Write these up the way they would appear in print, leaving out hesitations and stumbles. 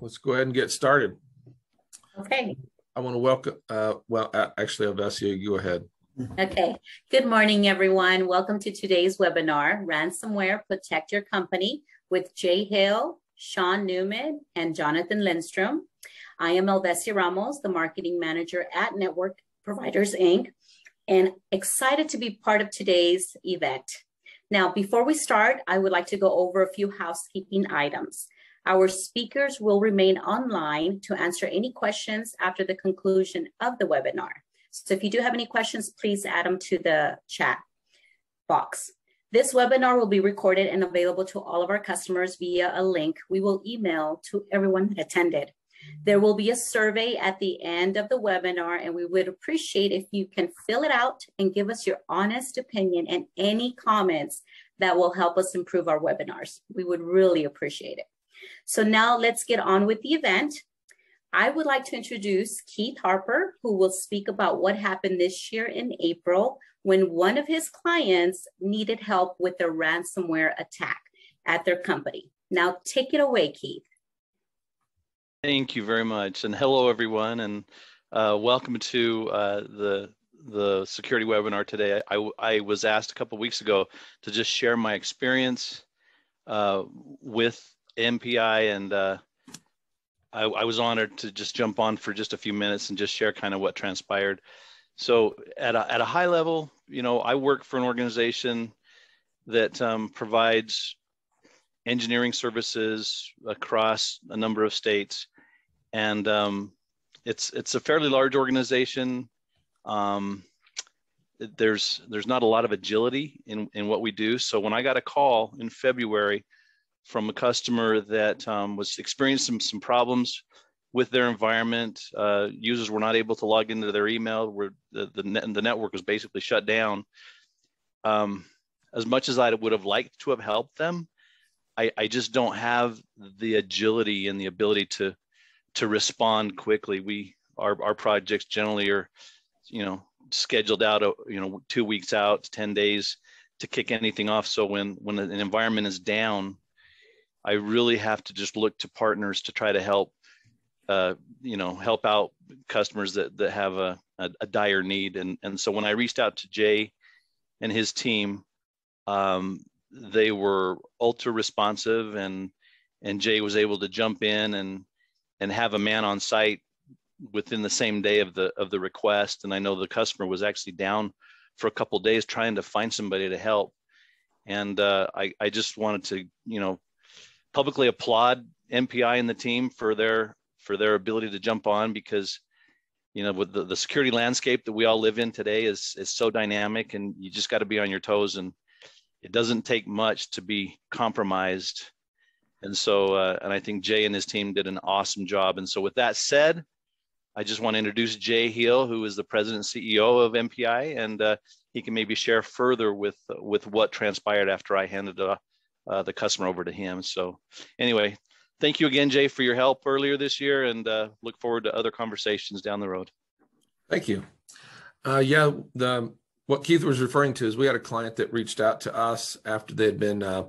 let's go ahead and get started. Okay. I want to welcome, actually, Alessia, you go ahead. Okay. Good morning, everyone. Welcome to today's webinar, Ransomware, Protect Your Company, with Jay Hill, Sean Newman, and Jonathan Lindstrom. I am Alessia Ramos, the Marketing Manager at Network Providers, Inc., and excited to be part of today's event. Now, before we start, I would like to go over a few housekeeping items. Our speakers will remain online to answer any questions after the conclusion of the webinar. So if you do have any questions, please add them to the chat box. This webinar will be recorded and available to all of our customers via a link we will email to everyone that attended. There will be a survey at the end of the webinar, and we would appreciate if you can fill it out and give us your honest opinion and any comments that will help us improve our webinars. We would really appreciate it. So now let's get on with the event. I would like to introduce Keith Harper, who will speak about what happened this year in April when one of his clients needed help with a ransomware attack at their company. Now take it away, Keith. Thank you very much, and hello everyone, and welcome to the security webinar today. I was asked a couple of weeks ago to just share my experience with MPI, and I was honored to just jump on for just a few minutes and just share kind of what transpired. So at a high level, you know, I work for an organization that provides engineering services across a number of states, and it's a fairly large organization. There's not a lot of agility in what we do. So when I got a call in February from a customer that was experiencing some problems with their environment, users were not able to log into their email, where the network was basically shut down. As much as I would have liked to have helped them, I just don't have the agility and the ability to respond quickly. Our projects generally are, you know, scheduled out, 2 weeks out, 10 days to kick anything off. So when an environment is down, I really have to just look to partners to try to help, help out customers that have a dire need. And so when I reached out to Jay and his team, they were ultra responsive, and Jay was able to jump in and have a man on site within the same day of the request. And I know the customer was actually down for a couple of days trying to find somebody to help. And I just wanted to, publicly applaud MPI and the team for their ability to jump on, because, with the security landscape that we all live in today is so dynamic, and you just got to be on your toes, and it doesn't take much to be compromised. And so, and I think Jay and his team did an awesome job. And so with that said, I just want to introduce Jay Hill, who is the president and CEO of MPI, and he can maybe share further with what transpired after I handed the customer over to him. So anyway, thank you again, Jay, for your help earlier this year, and look forward to other conversations down the road. Thank you. What Keith was referring to is we had a client that reached out to us after they had been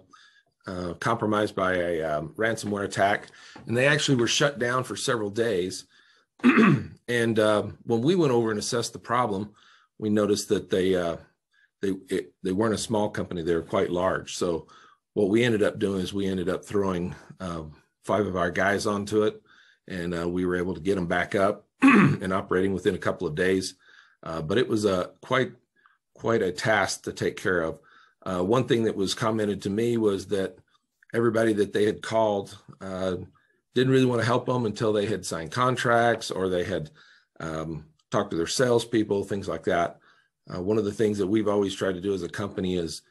compromised by a ransomware attack, and they actually were shut down for several days. And when we went over and assessed the problem, we noticed that they weren't a small company; they were quite large. So what we ended up doing is we ended up throwing 5 of our guys onto it, and we were able to get them back up and operating within a couple of days. But it was quite a task to take care of. One thing that was commented to me was that everybody that they had called didn't really want to help them until they had signed contracts, or they had talked to their salespeople, things like that. One of the things that we've always tried to do as a company is,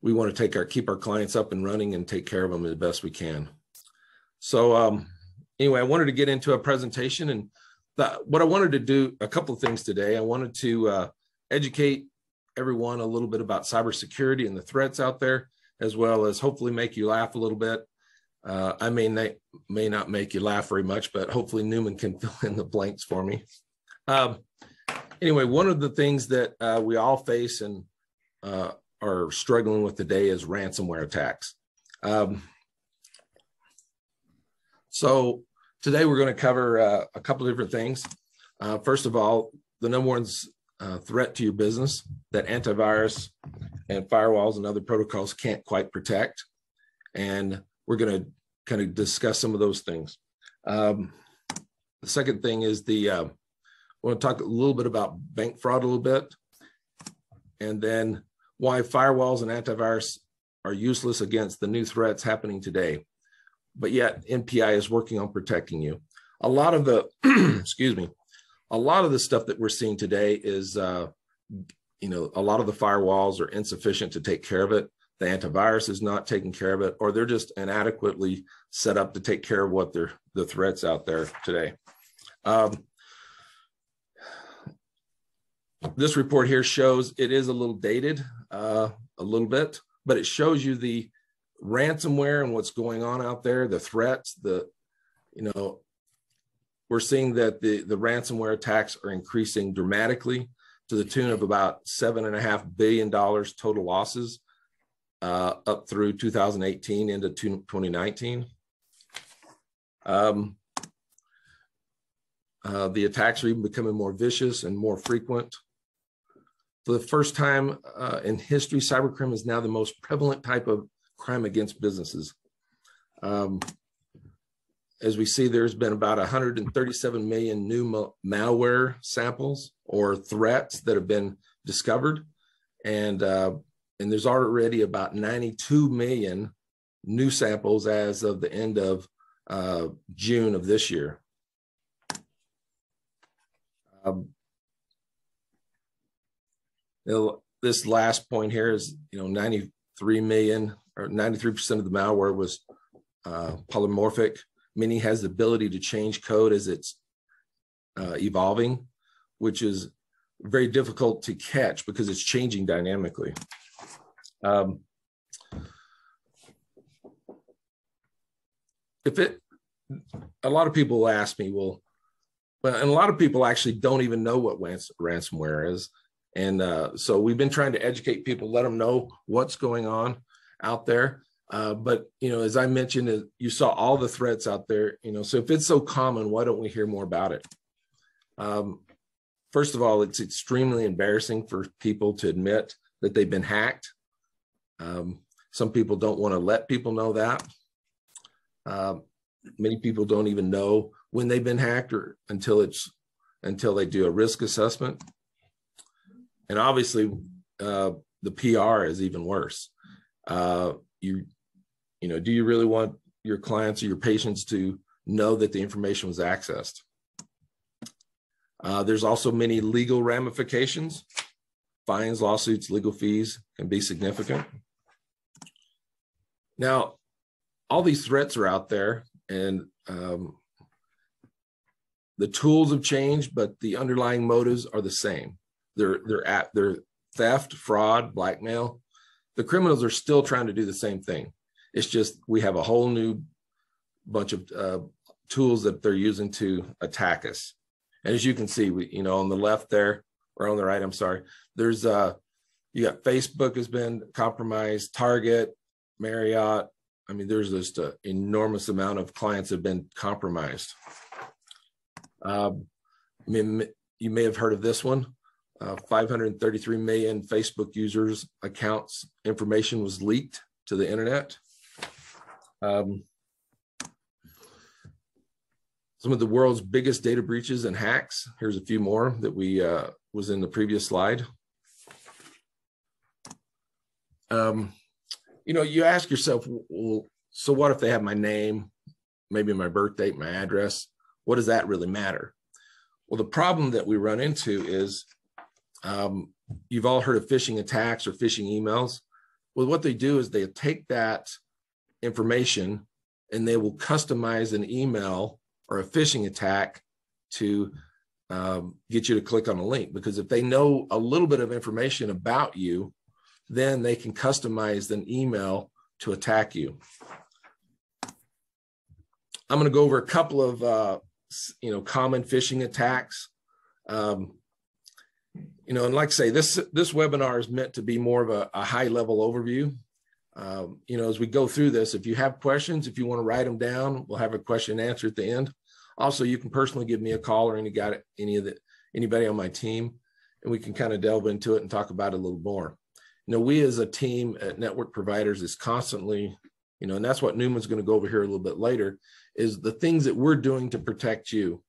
we want to keep our clients up and running and take care of them the best we can. So anyway, I wanted to get into a presentation, and what I wanted to do, a couple of things today. I wanted to educate everyone a little bit about cybersecurity and the threats out there, as well as hopefully make you laugh a little bit. I may not make you laugh very much, but hopefully Newman can fill in the blanks for me. Anyway, one of the things that we all face and are struggling with today is ransomware attacks. So today we're going to cover a couple of different things. First of all, the number one threat to your business that antivirus and firewalls and other protocols can't quite protect. And we're going to kind of discuss some of those things. The second thing is I want to talk a little bit about bank fraud a little bit, and then why firewalls and antivirus are useless against the new threats happening today. But yet NPI is working on protecting you. A lot of the, excuse me, a lot of the stuff that we're seeing today is, a lot of the firewalls are insufficient to take care of it. The antivirus is not taking care of it, or they're just inadequately set up to take care of what the threats out there today. This report here shows it is a little dated, a little bit, but it shows you the ransomware and what's going on out there, the threats, we're seeing that the ransomware attacks are increasing dramatically to the tune of about $7.5 billion total losses up through 2018 into 2019. The attacks are even becoming more vicious and more frequent. For the first time in history, cybercrime is now the most prevalent type of crime against businesses. As we see, there's been about 137 million new malware samples or threats that have been discovered. And there's already about 92 million new samples as of the end of June of this year. This last point here is, 93 million or 93% of the malware was polymorphic, meaning has the ability to change code as it's evolving, which is very difficult to catch because it's changing dynamically. A lot of people ask me, and a lot of people actually don't even know what ransomware is. And so we've been trying to educate people, let them know what's going on out there. But, as I mentioned, you saw all the threats out there, so if it's so common, why don't we hear more about it? First of all, it's extremely embarrassing for people to admit that they've been hacked. Some people don't want to let people know that. Many people don't even know when they've been hacked or until they do a risk assessment. And obviously, the PR is even worse. Do you really want your clients or your patients to know that the information was accessed? There's also many legal ramifications. Fines, lawsuits, legal fees can be significant. Now, all these threats are out there, and the tools have changed, but the underlying motives are the same. They're theft, fraud, blackmail. The criminals are still trying to do the same thing. It's just we have a whole new bunch of tools that they're using to attack us. And as you can see, on the left there, or on the right, I'm sorry, there's you got Facebook has been compromised, Target, Marriott. I mean, there's just an enormous amount of clients have been compromised. You may have heard of this one. 533 million Facebook users' accounts information was leaked to the internet. Some of the world's biggest data breaches and hacks. Here's a few more that was in the previous slide. You ask yourself, well, so what if they have my name, maybe my birth date, my address? What does that really matter? Well, the problem that we run into is you've all heard of phishing attacks or phishing emails. Well, what they do is they take that information and they will customize an email or a phishing attack to get you to click on a link. Because if they know a little bit of information about you, then they can customize an email to attack you. I'm going to go over a couple of common phishing attacks. And like I say, this webinar is meant to be more of a high level overview. You know, as we go through this, if you have questions, if you want to write them down, we'll have a question and answer at the end. Also, you can personally give me a call or anybody on my team, and we can kind of delve into it and talk about it a little more. You know, we as a team at Network Providers is constantly, you know, and that's what Newman's going to go over here a little bit later, is the things that we're doing to protect you.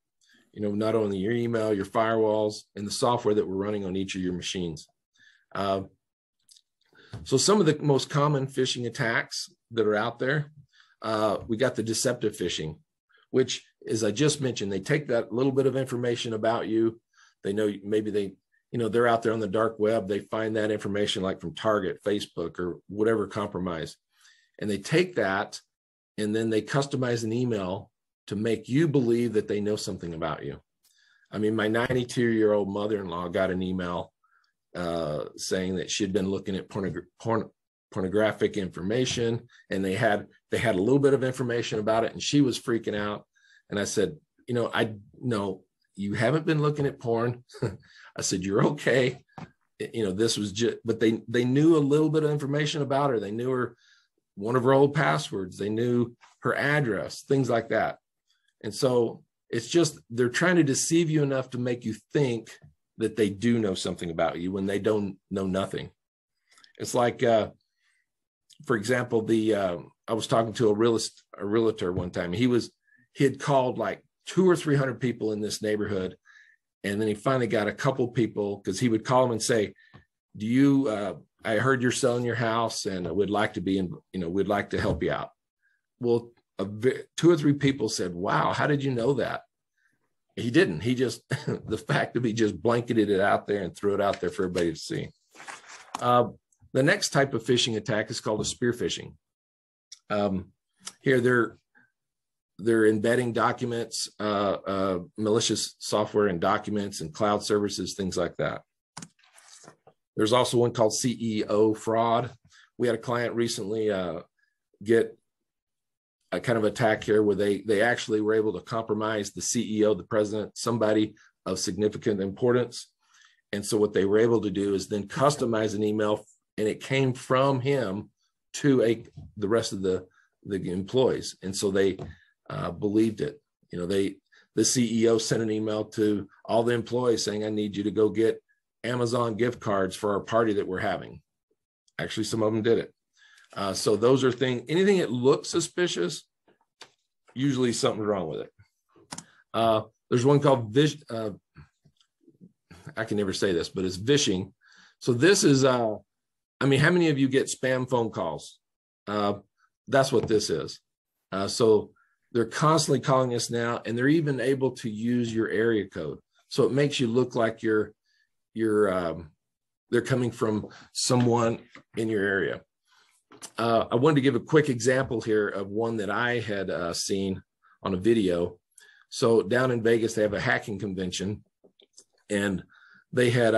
You know, not only your email, your firewalls, and the software that we're running on each of your machines. So some of the most common phishing attacks that are out there, we got the deceptive phishing, which, as I just mentioned, they take that little bit of information about you. They know maybe they're out there on the dark web. They find that information like from Target, Facebook, or whatever compromise. And they take that and then they customize an email to make you believe that they know something about you. I mean, my 92-year-old mother-in-law got an email saying that she had been looking at pornographic information, and they had a little bit of information about it, and she was freaking out. And I said, you know, no, you haven't been looking at porn. I said, you're okay. You know, this was just, but they knew a little bit of information about her. They knew one of her old passwords. They knew her address, things like that. And so it's just, they're trying to deceive you enough to make you think that they do know something about you when they don't know nothing. It's like, for example, I was talking to a realtor one time. He had called like 200 or 300 people in this neighborhood. And then he finally got a couple people, because he would call them and say, I heard you're selling your house and we'd like to help you out. Well, 2 or 3 people said, wow, how did you know that? He didn't. He just, the fact that he just blanketed it out there and threw it out there for everybody to see. The next type of phishing attack is called a spear phishing. Here they're embedding documents, malicious software and documents and cloud services, things like that. There's also one called CEO fraud. We had a client recently get a kind of attack here where they actually were able to compromise the CEO, the president, somebody of significant importance. And so what they were able to do is then customize an email, and it came from him to the rest of the employees. And so they believed it. You know, the CEO sent an email to all the employees saying, I need you to go get Amazon gift cards for our party that we're having. Actually, some of them did it. So those are anything that looks suspicious, usually something's wrong with it. There's one called I can never say this, but it's vishing. So this is, I mean, how many of you get spam phone calls? That's what this is. So they're constantly calling us now, and they're even able to use your area code. So it makes you look like they're coming from someone in your area. I wanted to give a quick example here of one that I had seen on a video. So down in Vegas, they have a hacking convention, and they had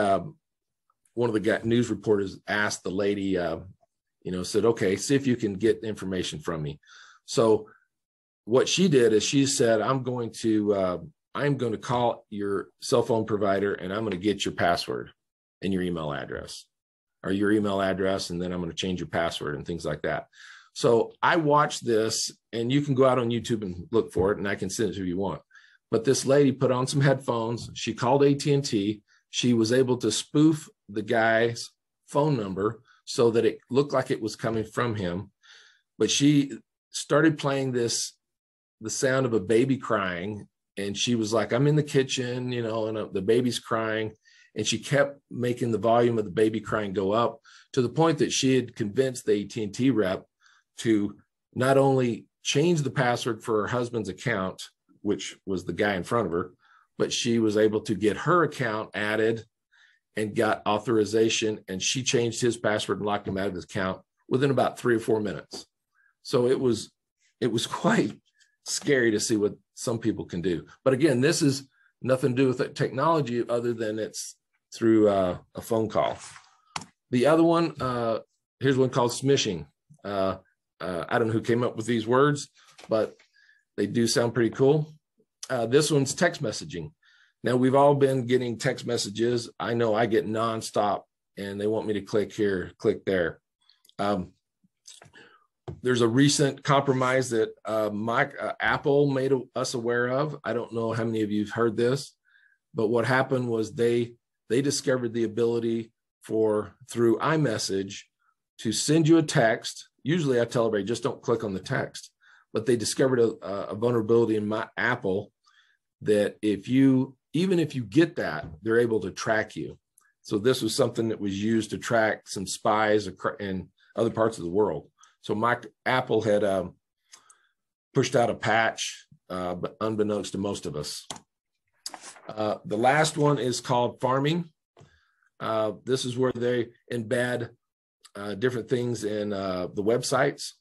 one of the news reporters asked the lady, said, okay, see if you can get information from me. So what she did is she said, I'm going to call your cell phone provider, and I'm going to get your password and your email address, and then I'm going to change your password and things like that. So I watched this, and you can go out on YouTube and look for it, and I can send it to you if you want. But this lady put on some headphones. She called AT&T. She was able to spoof the guy's phone number so that it looked like it was coming from him. But she started playing the sound of a baby crying, and she was like, I'm in the kitchen, and the baby's crying. And she kept making the volume of the baby crying go up to the point that she had convinced the AT&T rep to not only change the password for her husband's account, which was the guy in front of her, but she was able to get her account added and got authorization, and she changed his password and locked him out of his account within about 3 or 4 minutes. So it was quite scary to see what some people can do. But again, this is nothing to do with technology other than it's through a phone call. The other one, here's one called smishing. I don't know who came up with these words, but they do sound pretty cool. This one's text messaging. Now, we've all been getting text messages. I know I get nonstop, and they want me to click here, click there. There's a recent compromise that Apple made us aware of. I don't know how many of you have heard this, but what happened was they discovered the ability through iMessage to send you a text. Usually I tell everybody, just don't click on the text, but they discovered a vulnerability in my Apple that even if you get that, they're able to track you. So this was something that was used to track some spies in other parts of the world. So Apple had pushed out a patch, but unbeknownst to most of us. The last one is called farming. This is where they embed different things in the websites.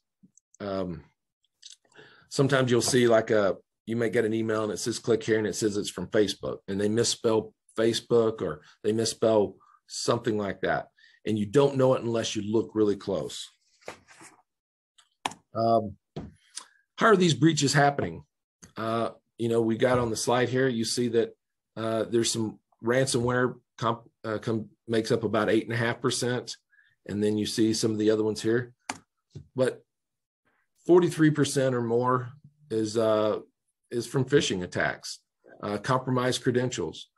Sometimes you'll see you may get an email and it says click here and it says it's from Facebook, and they misspell Facebook or they misspell something like that. And you don't know it unless you look really close. How are these breaches happening? We got on the slide here, you see that there's some ransomware makes up about 8.5%. And then you see some of the other ones here, but 43% or more is from phishing attacks, compromised credentials.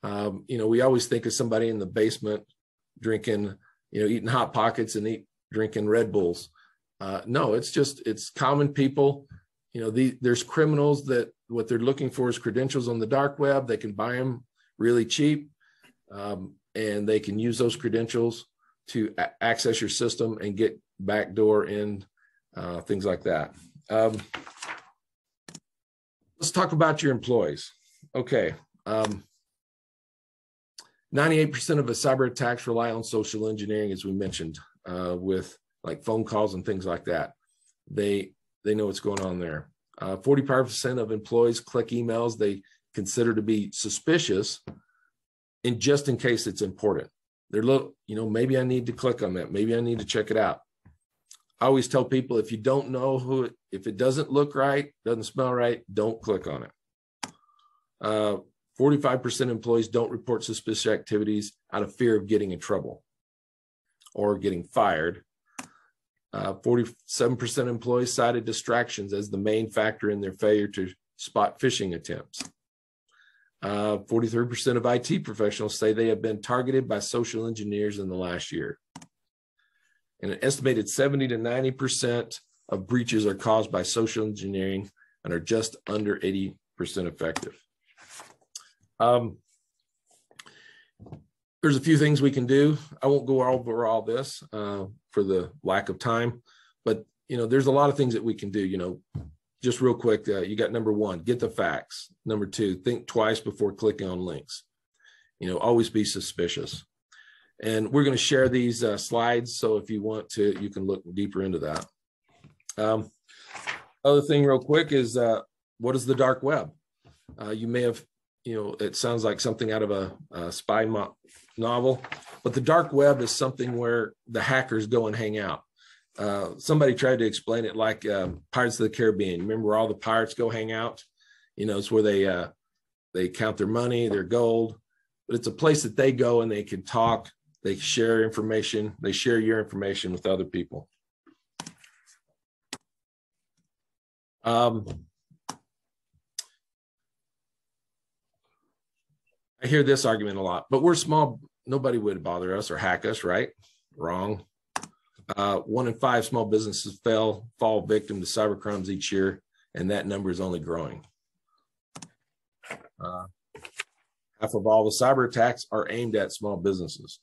We always think of somebody in the basement drinking, eating Hot Pockets and drinking Red Bulls. No, it's common people. There's criminals that what they're looking for is credentials on the dark web. They can buy them really cheap, and they can use those credentials to access your system and get backdoor in, things like that. Let's talk about your employees. Okay. 98% of the cyber attacks rely on social engineering, as we mentioned, with like phone calls and things like that. They know what's going on there. 45% of employees click emails they consider to be suspicious, and just in case it's important. They're maybe I need to click on that. Maybe I need to check it out. I always tell people, if you don't know if it doesn't look right, doesn't smell right, don't click on it. 45% of employees don't report suspicious activities out of fear of getting in trouble or getting fired. 47% of employees cited distractions as the main factor in their failure to spot phishing attempts. 43% of IT professionals say they have been targeted by social engineers in the last year. And an estimated 70 to 90% of breaches are caused by social engineering and are just under 80% effective. There's a few things we can do. I won't go over all this for the lack of time, but there's a lot of things that we can do. Just real quick, you got number one, get the facts. Number two, think twice before clicking on links. Always be suspicious. And we're going to share these slides, so if you want to, you can look deeper into that. Other thing real quick is, what is the dark web? You may have, it sounds like something out of a spy novel, but the dark web is something where the hackers go and hang out. Somebody tried to explain it like Pirates of the Caribbean. Remember where all the pirates go hang out? It's where they count their money, their gold, but it's a place that they go and they can talk, they share information, they share your information with other people. I hear this argument a lot, but we're small. Nobody would bother us or hack us, right? Wrong. 1 in 5 small businesses fall victim to cyber crimes each year, and that number is only growing. Half of all the cyber attacks are aimed at small businesses.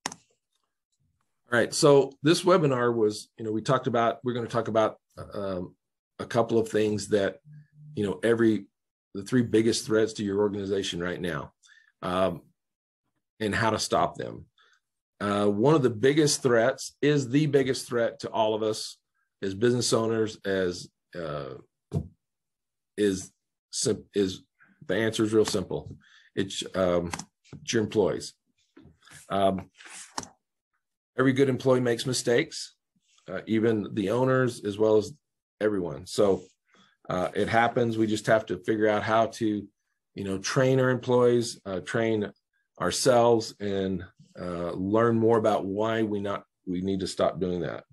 All right, so this webinar was, we're going to talk about a couple of things that, the 3 biggest threats to your organization right now, and how to stop them. One of the biggest threats is the biggest threat to all of us as business owners. The answer is real simple. It's your employees. Every good employee makes mistakes, even the owners as well as everyone. So it happens. We just have to figure out how to, train our employees, train ourselves, and learn more about why we need to stop doing that.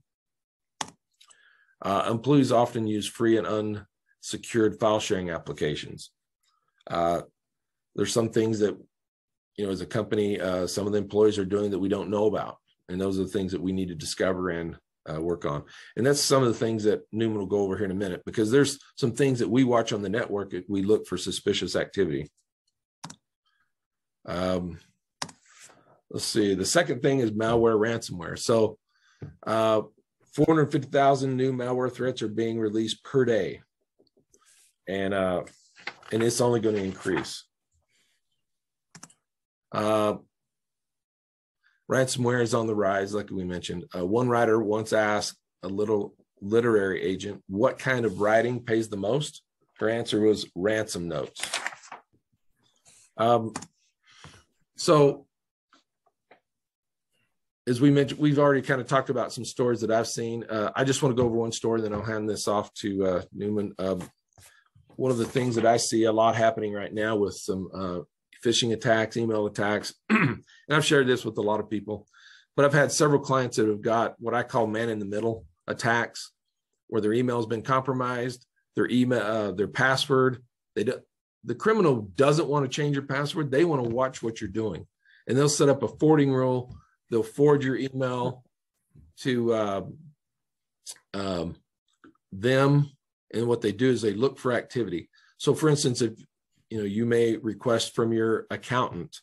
Employees often use free and unsecured file sharing applications. There's some things that, as a company, some of the employees are doing that we don't know about. And those are the things that we need to discover and work on. And that's some of the things that Newman will go over here in a minute, because there's some things that we watch on the network that we look for suspicious activity. Let's see. The second thing is malware ransomware. So 450,000 new malware threats are being released per day. And it's only going to increase. Ransomware is on the rise, like we mentioned. One writer once asked a little literary agent, what kind of writing pays the most? Her answer was ransom notes. So as we mentioned, we've already kind of talked about some stories that I've seen. I just want to go over one story, then I'll hand this off to Newman. One of the things that I see a lot happening right now with some phishing attacks, email attacks, and I've shared this with a lot of people, but I've had several clients that have got what I call man-in-the-middle attacks, where their email has been compromised, their password. The criminal doesn't want to change your password. They want to watch what you're doing, and they'll set up a forwarding rule. They'll forward your email to them, and what they do is they look for activity. So, for instance, if you may request from your accountant,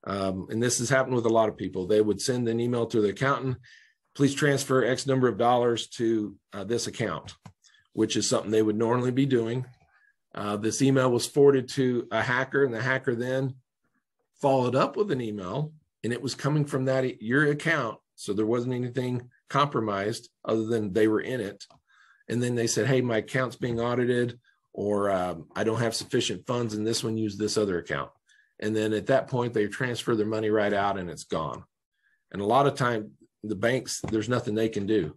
and this has happened with a lot of people. They would send an email to the accountant, please transfer X number of dollars to this account, which is something they would normally be doing. This email was forwarded to a hacker, and the hacker then followed up with an email, and it was coming from your account. So there wasn't anything compromised other than they were in it. And then they said, hey, my account's being audited, or I don't have sufficient funds in this one, use this other account. And then at that point, they transfer their money right out and it's gone. And a lot of time, the banks, there's nothing they can do.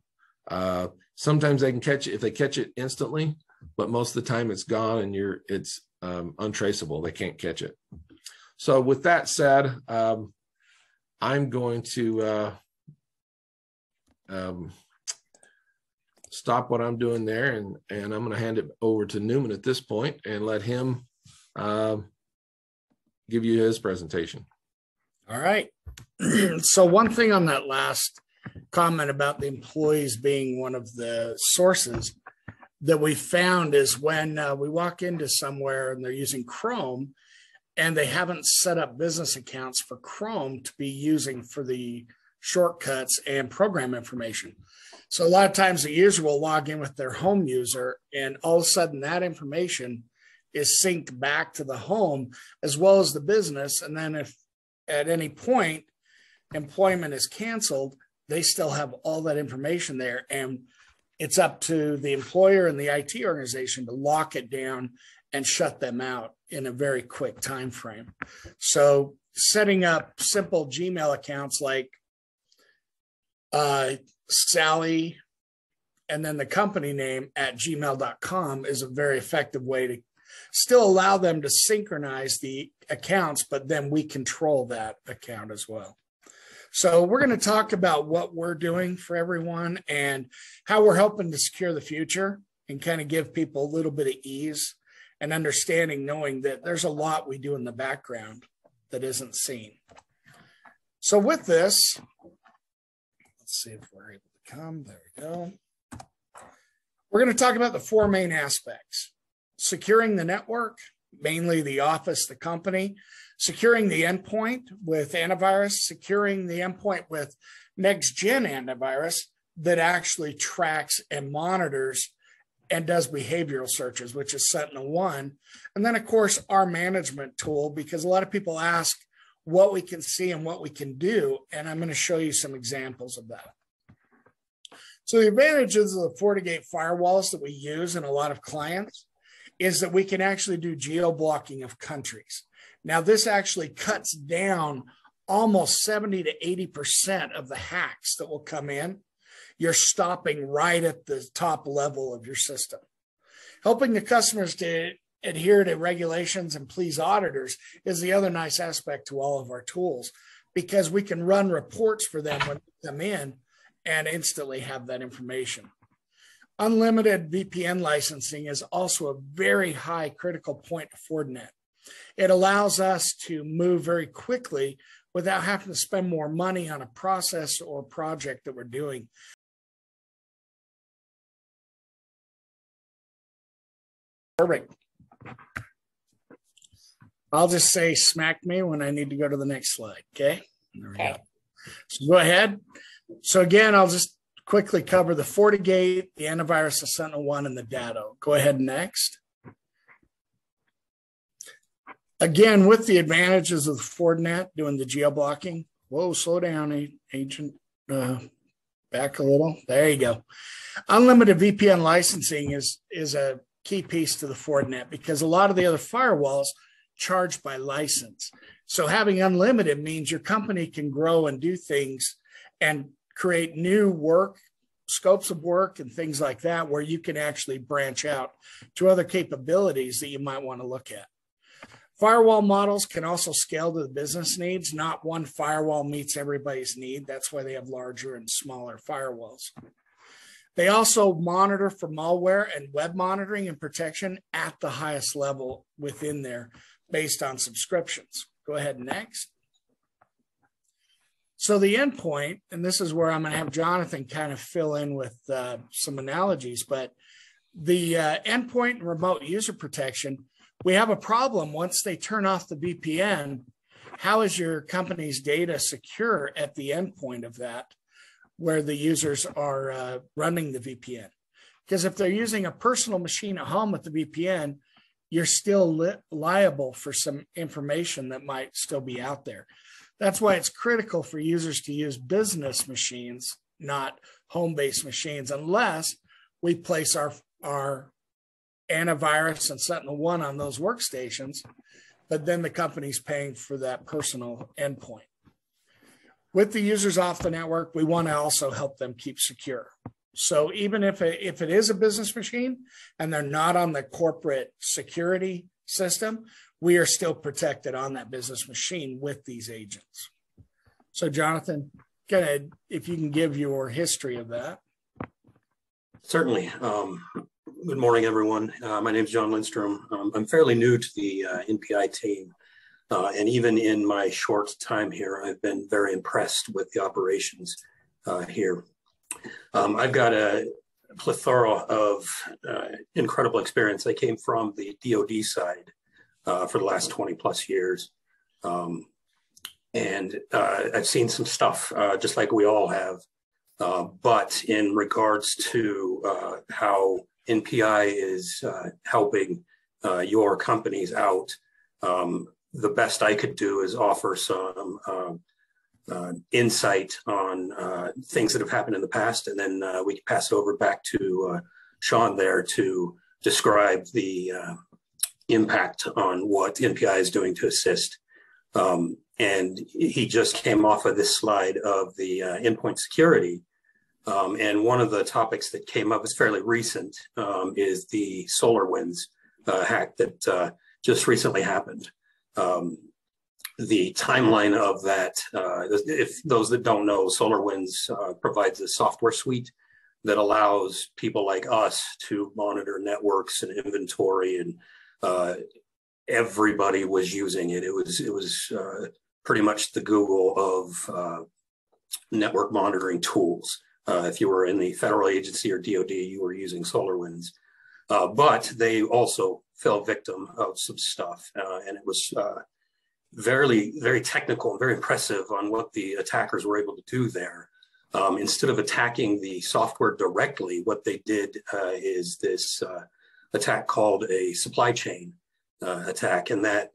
Sometimes they can catch it if they catch it instantly, but most of the time it's gone and it's untraceable. They can't catch it. So with that said, I'm going to stop what I'm doing there, and I'm going to hand it over to Newman at this point and let him give you his presentation. All right. So one thing on that last comment about the employees being one of the sources that we found is when we walk into somewhere and they're using Chrome and they haven't set up business accounts for Chrome to be using for the shortcuts and program information. So a lot of times the user will log in with their home user, and all of a sudden that information is synced back to the home as well as the business. And then if at any point employment is canceled, they still have all that information there. And it's up to the employer and the IT organization to lock it down and shut them out in a very quick time frame. So setting up simple Gmail accounts like Sally and then the company name at gmail.com is a very effective way to still allow them to synchronize the accounts, but then we control that account as well. So we're going to talk about what we're doing for everyone and how we're helping to secure the future and kind of give people a little bit of ease and understanding, knowing that there's a lot we do in the background that isn't seen. So with this, let's see if we're able to come. There we go. We're going to talk about the four main aspects: securing the network, mainly the office, the company, securing the endpoint with antivirus, securing the endpoint with next-gen antivirus that actually tracks and monitors and does behavioral searches, which is Sentinel-1. And then, of course, our management tool, because a lot of people ask what we can see and what we can do, and I'm going to show you some examples of that. So the advantages of the FORTGATE firewalls that we use in a lot of clients is that we can actually do geo-blocking of countries. Now, this actually cuts down almost 70 to 80% of the hacks that will come in. You're stopping right at the top level of your system. Helping the customers to adhere to regulations and please auditors is the other nice aspect to all of our tools, because we can run reports for them when they come in and instantly have that information. Unlimited VPN licensing is also a very high critical point of FORTGATE. It allows us to move very quickly without having to spend more money on a process or project that we're doing. Perfect. I'll just say smack me when I need to go to the next slide. Okay. There we go. So go ahead. So again, I'll just quickly cover the FORTGATE, the antivirus, the Sentinel-1, and the DATTO. Go ahead next. Again, with the advantages of the FORTGATE doing the geo-blocking. Whoa, slow down, agent. Back a little. There you go. Unlimited VPN licensing is a key piece to the FORTGATE because a lot of the other firewalls charge by license. So having unlimited means your company can grow and do things and create new work, scopes of work and things like that, where you can actually branch out to other capabilities that you might want to look at. Firewall models can also scale to the business needs. Not one firewall meets everybody's need. That's why they have larger and smaller firewalls. They also monitor for malware and web monitoring and protection at the highest level within there based on subscriptions. Go ahead next. So the endpoint, and this is where I'm going to have Jonathan kind of fill in with some analogies, but the endpoint and remote user protection, we have a problem once they turn off the VPN. How is your company's data secure at the endpoint of that, where the users are running the VPN? Because if they're using a personal machine at home with the VPN, you're still liable for some information that might still be out there. That's why it's critical for users to use business machines, not home-based machines, unless we place our antivirus and Sentinel-1 on those workstations, but then the company's paying for that personal endpoint. With the users off the network, we want to also help them keep secure. So even if it is a business machine and they're not on the corporate security system, we are still protected on that business machine with these agents. So Jonathan, go ahead, if you can give your history of that. Certainly. Good morning, everyone. My name is John Lindstrom. I'm fairly new to the NPI team. And even in my short time here, I've been very impressed with the operations here. I've got a plethora of incredible experience. I came from the DoD side for the last 20 plus years. And I've seen some stuff just like we all have. But in regards to how NPI is helping your companies out, the best I could do is offer some insight on things that have happened in the past, and then we can pass it over back to Sean there to describe the impact on what NPI is doing to assist. And he just came off of this slide of the endpoint security. And one of the topics that came up is fairly recent, is the SolarWinds hack that just recently happened. The timeline of that, if those that don't know, SolarWinds provides a software suite that allows people like us to monitor networks and inventory, and everybody was using it. It was pretty much the Google of network monitoring tools. If you were in the federal agency or DoD, you were using SolarWinds. But they also fell victim of some stuff, and it was very, very technical and very impressive on what the attackers were able to do there. Instead of attacking the software directly, what they did is this attack called a supply chain attack, and that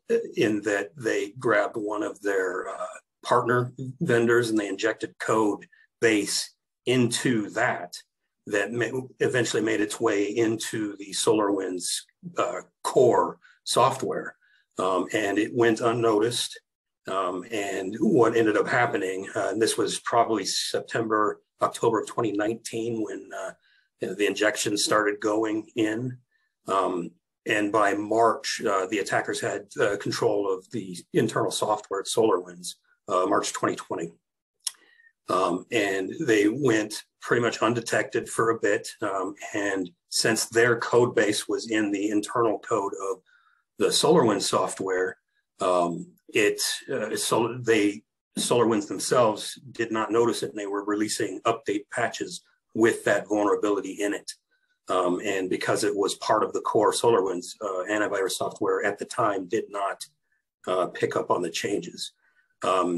they grabbed one of their partner vendors and they injected code base into that eventually made its way into the SolarWinds core software. And it went unnoticed. And what ended up happening, and this was probably October of 2019 when the injections started going in. And by March, the attackers had control of the internal software at SolarWinds, March 2020. And they went pretty much undetected for a bit. And since their code base was in the internal code of the SolarWinds software, SolarWinds themselves did not notice it, and they were releasing update patches with that vulnerability in it. And because it was part of the core SolarWinds antivirus software at the time, did not pick up on the changes.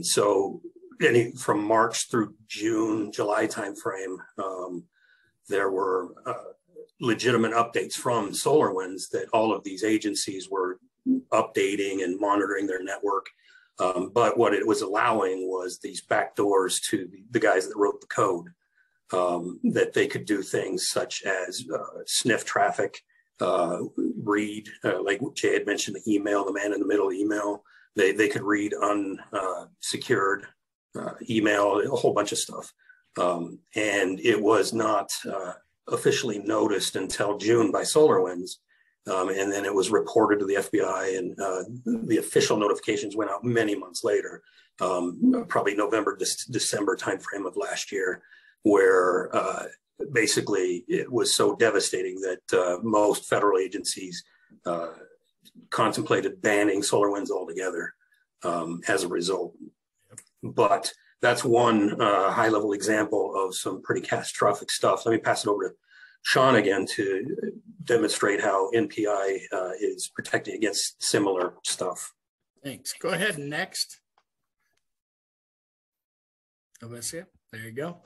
So from March through July timeframe, there were legitimate updates from SolarWinds that all of these agencies were updating and monitoring their network. But what it was allowing was these backdoors to the guys that wrote the code, that they could do things such as sniff traffic, read, like Jay had mentioned, the email, the man in the middle email. They could read unsecured email, a whole bunch of stuff. And it was not officially noticed until June by SolarWinds. And then it was reported to the FBI, and the official notifications went out many months later, probably November, December timeframe of last year, where basically it was so devastating that most federal agencies contemplated banning SolarWinds altogether as a result. But that's one high-level example of some pretty catastrophic stuff. Let me pass it over to Sean again to demonstrate how NPI is protecting against similar stuff. Thanks. Go ahead. Next. Alicia, there you go.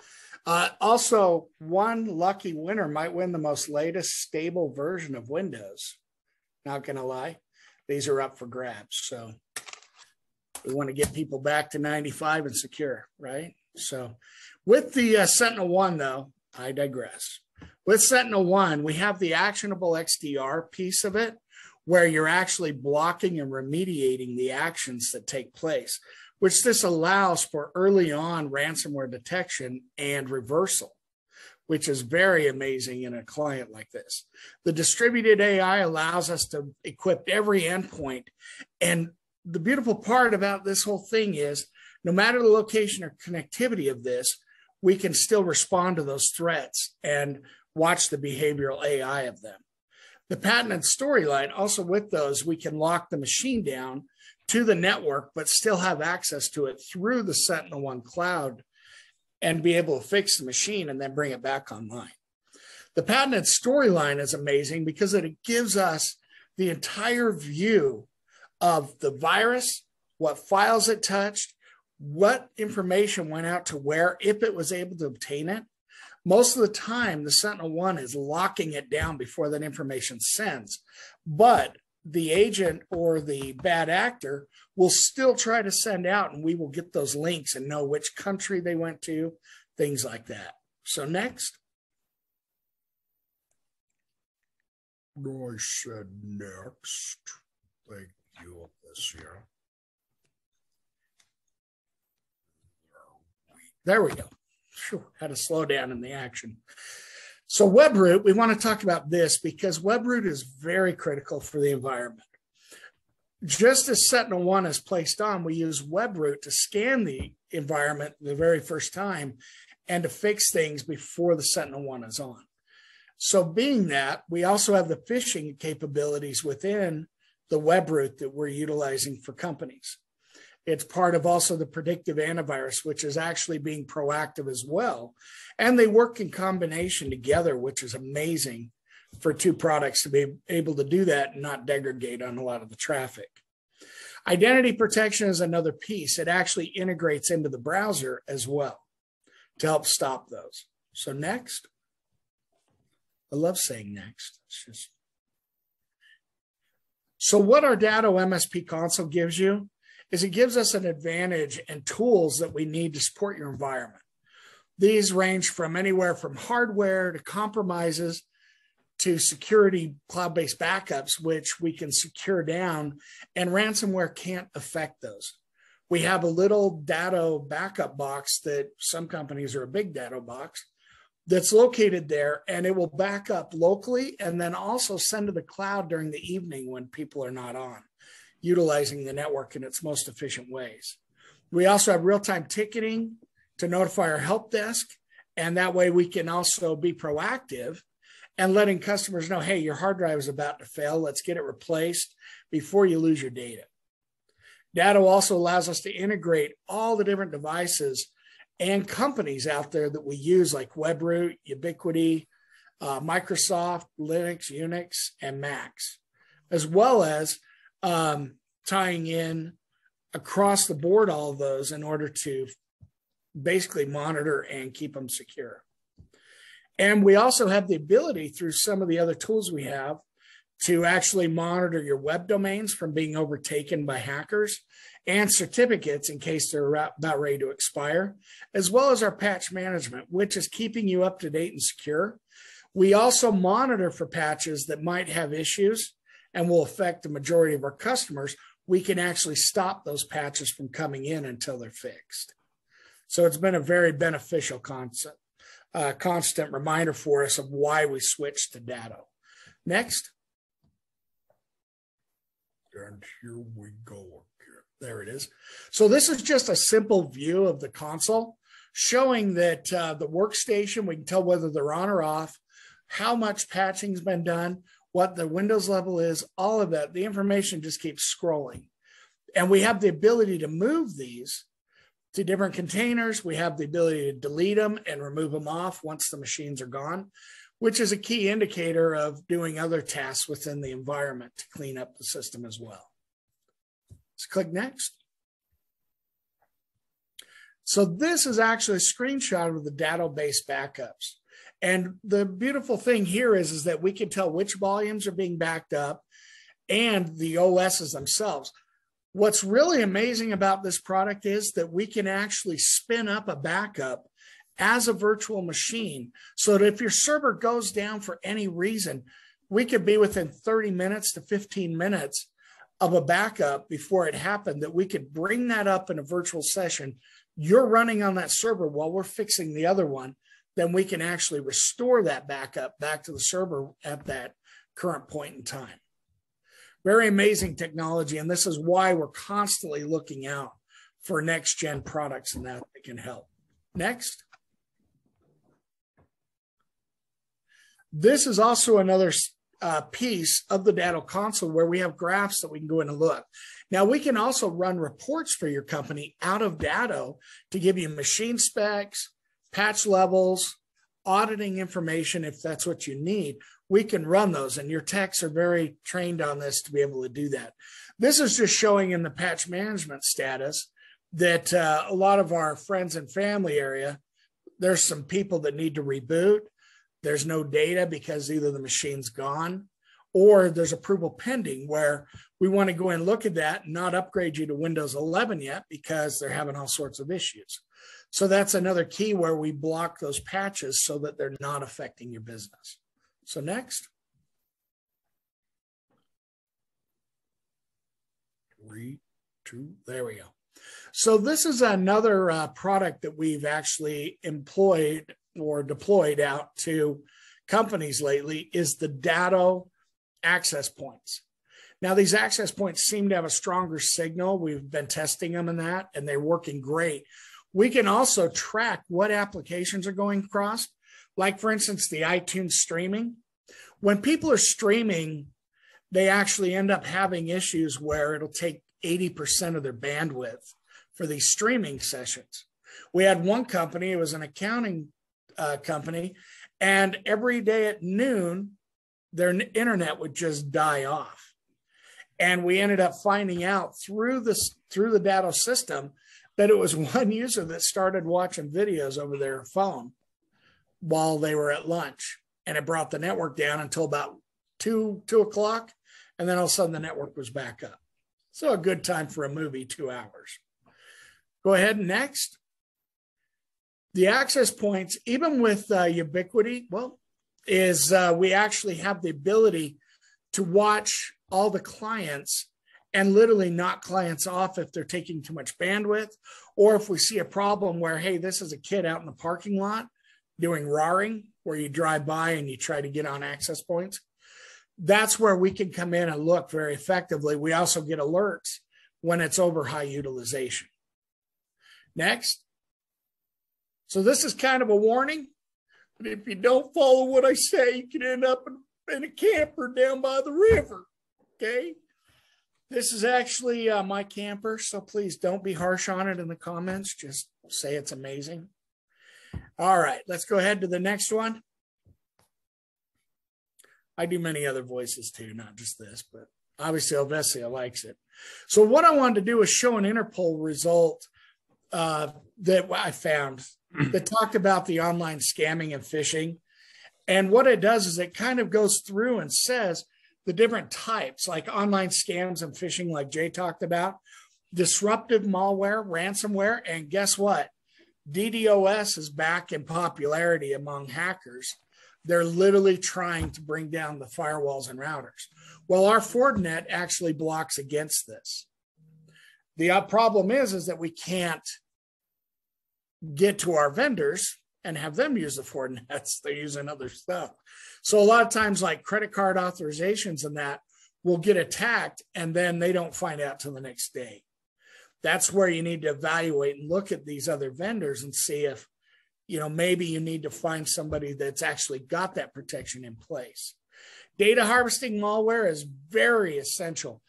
Also, one lucky winner might win the most latest stable version of Windows. Not going to lie. These are up for grabs. So we want to get people back to 95 and secure, right? So with the Sentinel-1, though, I digress. With Sentinel-1, we have the actionable XDR piece of it, where you're actually blocking and remediating the actions that take place, which this allows for early on ransomware detection and reversal, which is very amazing in a client like this. The distributed AI allows us to equip every endpoint. And the beautiful part about this whole thing is, no matter the location or connectivity of this, we can still respond to those threats and watch the behavioral AI of them. The patented storyline, also with those, we can lock the machine down to the network, but still have access to it through the Sentinel-1 cloud and be able to fix the machine and then bring it back online. The patented storyline is amazing because it gives us the entire view of the virus, what files it touched, what information went out to where, if it was able to obtain it. Most of the time, the Sentinel-1 is locking it down before that information sends. But the agent or the bad actor will still try to send out, and we will get those links and know which country they went to, things like that. So next. I said next. Thank you, Alicia. There we go. Sure, had to slow down in the action. So WebRoot, we want to talk about this because WebRoot is very critical for the environment. Just as Sentinel-1 is placed on, we use WebRoot to scan the environment the very first time and to fix things before the Sentinel-1 is on. So being that, we also have the phishing capabilities within the WebRoot that we're utilizing for companies. It's part of also the predictive antivirus, which is actually being proactive as well. And they work in combination together, which is amazing for two products to be able to do that and not degrade on a lot of the traffic. Identity protection is another piece. It actually integrates into the browser as well to help stop those. So next. I love saying next. So what our DATTO MSP console gives you is it gives us an advantage and tools that we need to support your environment. These range from anywhere from hardware to compromises to security cloud-based backups, which we can secure down, and ransomware can't affect those. We have a little DATTO backup box that some companies are a big DATTO box that's located there, and it will back up locally and then also send to the cloud during the evening when people are not on, utilizing the network in its most efficient ways. We also have real-time ticketing to notify our help desk. And that way we can also be proactive and letting customers know, hey, your hard drive is about to fail. Let's get it replaced before you lose your data. DATTO also allows us to integrate all the different devices and companies out there that we use, like Webroot, Ubiquiti, Microsoft, Linux, Unix, and Macs, as well as tying in across the board all of those in order to basically monitor and keep them secure. And we also have the ability through some of the other tools we have to actually monitor your web domains from being overtaken by hackers and certificates in case they're about ready to expire, as well as our patch management, which is keeping you up to date and secure. We also monitor for patches that might have issues and will affect the majority of our customers. We can actually stop those patches from coming in until they're fixed. So it's been a very beneficial concept. Constant reminder for us of why we switched to DATTO. Next. And here we go. There it is. So this is just a simple view of the console showing that the workstation, we can tell whether they're on or off, how much patching's been done, what the Windows level is, all of that. The information just keeps scrolling. And we have the ability to move these to different containers. We have the ability to delete them and remove them off once the machines are gone, which is a key indicator of doing other tasks within the environment to clean up the system as well. Let's click next. So this is actually a screenshot of the DATTO-based backups. And the beautiful thing here is that we can tell which volumes are being backed up and the OSs themselves. What's really amazing about this product is that we can actually spin up a backup as a virtual machine so that if your server goes down for any reason, we could be within 30 minutes to 15 minutes of a backup before it happened, that we could bring that up in a virtual session. You're running on that server while we're fixing the other one, then we can actually restore that backup back to the server at that current point in time. Very amazing technology, and this is why we're constantly looking out for next-gen products and that can help. Next. This is also another piece of the DATTO console where we have graphs that we can go in and look. Now, we can also run reports for your company out of DATTO to give you machine specs, patch levels, auditing information if that's what you need. We can run those, and your techs are very trained on this to be able to do that. This is just showing in the patch management status that a lot of our friends and family area, there's some people that need to reboot. There's no data because either the machine's gone or there's approval pending, where we want to go and look at that and not upgrade you to Windows 11 yet because they're having all sorts of issues. So that's another key where we block those patches so that they're not affecting your business. So next. 3, 2, there we go. So this is another product that we've actually employed or deployed out to companies lately, is the DATTO access points. Now, these access points seem to have a stronger signal. We've been testing them in that, and they're working great. We can also track what applications are going across. Like, for instance, the iTunes streaming. When people are streaming, they actually end up having issues where it'll take 80% of their bandwidth for these streaming sessions. We had one company, it was an accounting company, and every day at noon, their internet would just die off. And we ended up finding out through the DATTO system that it was one user that started watching videos over their phone while they were at lunch. And it brought the network down until about 2 o'clock. And then all of a sudden the network was back up. So a good time for a movie, 2 hours. Go ahead, next. The access points, even with Ubiquiti, is we actually have the ability to watch all the clients and literally knock clients off if they're taking too much bandwidth, or if we see a problem where, hey, this is a kid out in the parking lot doing roaring, where you drive by and you try to get on access points. That's where we can come in and look very effectively. We also get alerts when it's over high utilization. Next. So this is kind of a warning. But if you don't follow what I say, you can end up in a camper down by the river. Okay. This is actually my camper. So please don't be harsh on it in the comments. Just say it's amazing. All right. Let's go ahead to the next one. I do many other voices too, not just this, but obviously Elvesia likes it. So what I wanted to do is show an Interpol result that I found that talked about the online scamming and phishing. And what it does is it kind of goes through and says the different types, like online scams and phishing, like Jay talked about, disruptive malware, ransomware, and guess what? DDoS is back in popularity among hackers. They're literally trying to bring down the firewalls and routers. Well, our FORTGATE actually blocks against this. The problem is that we can't get to our vendors and have them use the FORTGATEs. They're using other stuff. So a lot of times, like credit card authorizations and that will get attacked, and then they don't find out till the next day. That's where you need to evaluate and look at these other vendors and see if, maybe you need to find somebody that's actually got that protection in place. Data harvesting malware is very essential.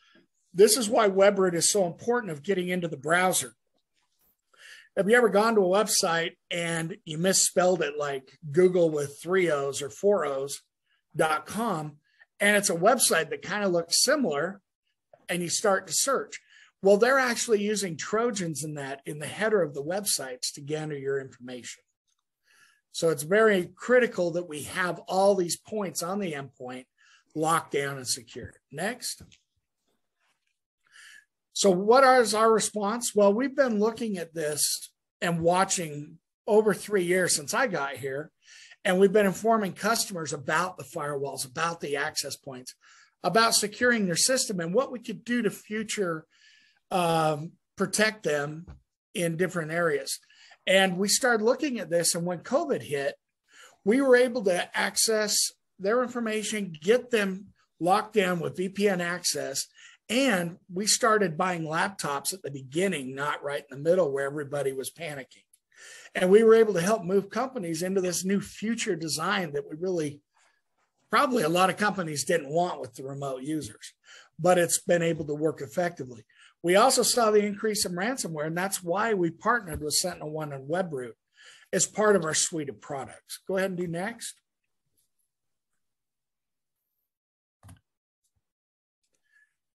This is why WebRoot is so important of getting into the browser. Have you ever gone to a website and you misspelled it like Google with 3 O's or 4 O's.com, and it's a website that kind of looks similar, and you start to search? Well, they're actually using Trojans in the header of the websites to gather your information. So it's very critical that we have all these points on the endpoint locked down and secured. Next. So what is our response? Well, we've been looking at this and watching over 3 years since I got here, and we've been informing customers about the firewalls, about the access points, about securing their system and what we could do to future protect them in different areas. And we started looking at this, and when COVID hit, we were able to access their information, get them locked down with VPN access, and we started buying laptops at the beginning, not right in the middle where everybody was panicking. And we were able to help move companies into this new future design that we really, probably a lot of companies didn't want with the remote users, but it's been able to work effectively. We also saw the increase in ransomware, and that's why we partnered with SentinelOne and WebRoot as part of our suite of products. Go ahead and do next.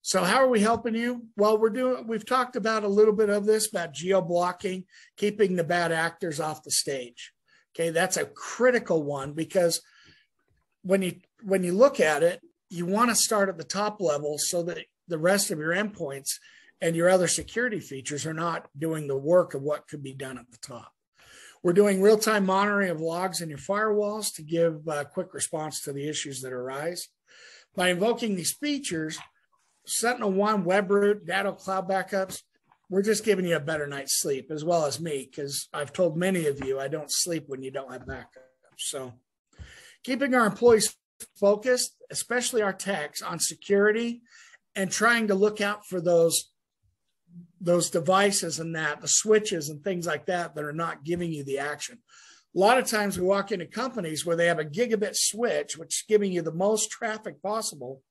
So how are we helping you? Well, we've talked about a little bit of this, about geo-blocking, keeping the bad actors off the stage. Okay, that's a critical one, because when you look at it, you want to start at the top level so that the rest of your endpoints and your other security features are not doing the work of what could be done at the top. We're doing real-time monitoring of logs in your firewalls to give a quick response to the issues that arise. By invoking these features, SentinelOne, WebRoot, DATTO Cloud Backups, we're just giving you a better night's sleep, as well as me, because I've told many of you I don't sleep when you don't have backups. So keeping our employees focused, especially our techs, on security and trying to look out for those devices and the switches and things like that are not giving you the action. A lot of times we walk into companies where they have a gigabit switch, which is giving you the most traffic possible.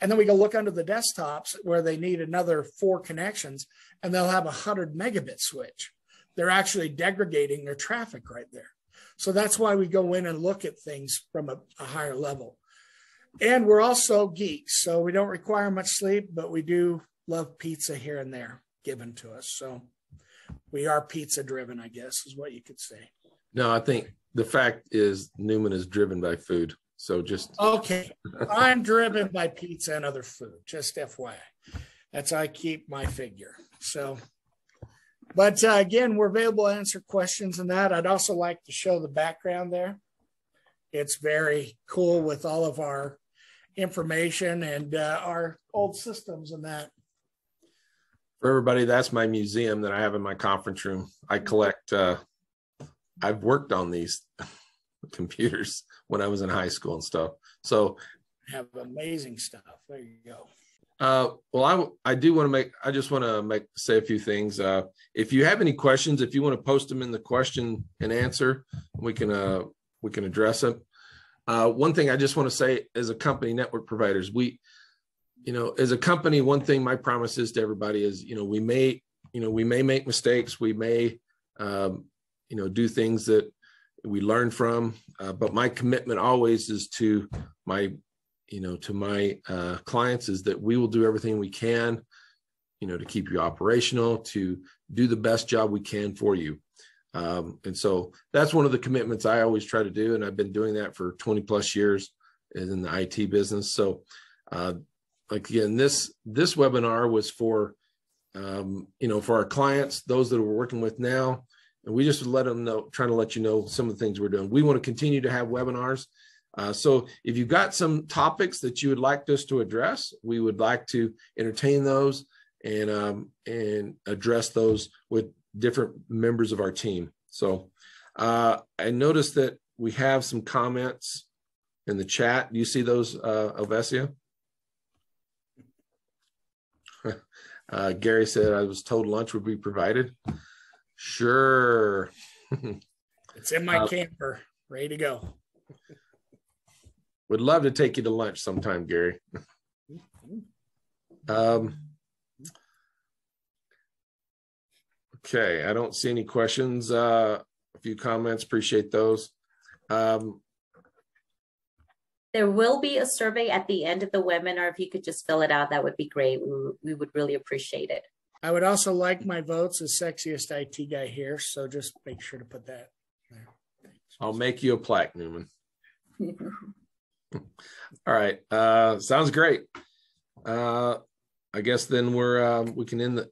And then we go look under the desktops where they need another 4 connections, and they'll have a 100 megabit switch. They're actually degrading their traffic right there. So that's why we go in and look at things from a higher level. And we're also geeks, so we don't require much sleep, but we do love pizza here and there given to us. So we are pizza driven, I guess, is what you could say. No, I think the fact is Newman is driven by food. So just okay. I'm driven by pizza and other food, just FYI. That's how I keep my figure. So, but again, we're available to answer questions and that. I'd also like to show the background there. It's very cool with all of our information and our old systems and that. For everybody, that's my museum that I have in my conference room. I collect, I've worked on these computers when I was in high school and stuff. So have amazing stuff. There you go. Well, I do want to say a few things. If you have any questions, if you want to post them in the question and answer, we can address them. One thing I just want to say, as a company, network providers, as a company, one thing my promise is to everybody is, we may make mistakes. We may, do things that we learn from, but my commitment always is to my clients is that we will do everything we can, to keep you operational, to do the best job we can for you. And so that's one of the commitments I always try to do. And I've been doing that for 20 plus years in the IT business. So, again, this webinar was for our clients, those that we're working with now, and we just trying to let you know some of the things we're doing. We want to continue to have webinars. So if you've got some topics that you would like us to address, we would like to entertain those and address those with different members of our team. So I noticed that we have some comments in the chat. Do you see those, Alvesia? Gary said, I was told lunch would be provided. Sure. It's in my camper, ready to go. Would love to take you to lunch sometime, Gary. Okay, I don't see any questions. A few comments, appreciate those. There will be a survey at the end of the webinar. If you could just fill it out, that would be great. We would really appreciate it. I would also like my votes as sexiest IT guy here, so just make sure to put that there. I'll make you a plaque, Newman. All right, sounds great. I guess then we can end the